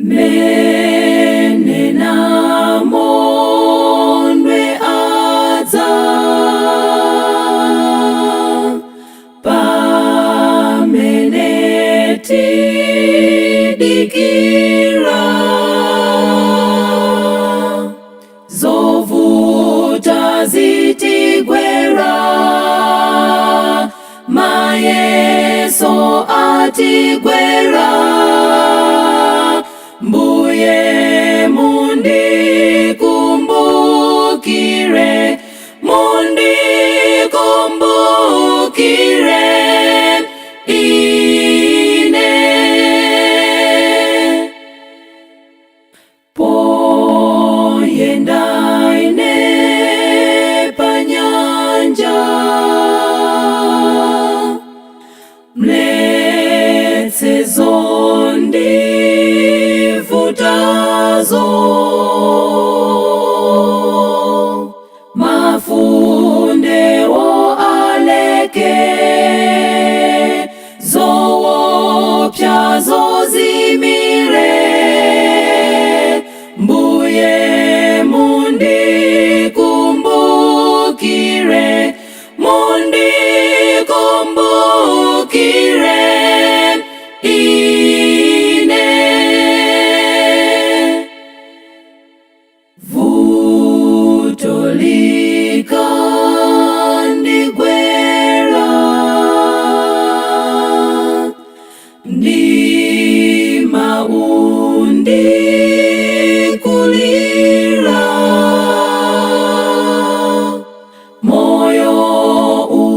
Menena mondwe adza pamene tidikira zovuta zitigwera mayeso atigwera Mbuye mundikumbukire, mundikumbukire ine. Poyenda ine panyanja mletsezo ndivutazo mafundewo aleke zoopya zozimire Mbuye mundikumbukire, mundikumbukire ine. Vutolika ndigwera ndi maundi kulira moyo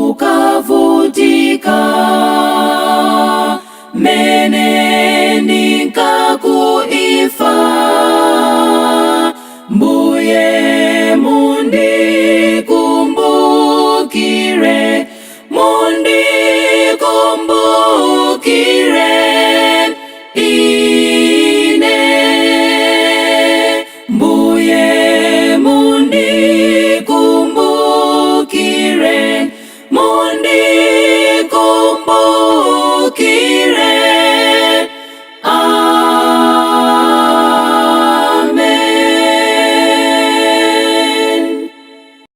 ukavutika mene ninkakuifa Mbuye mundikumbukire, mundikumbukire ine. Mbuye mundikumbukire, mundikumbukire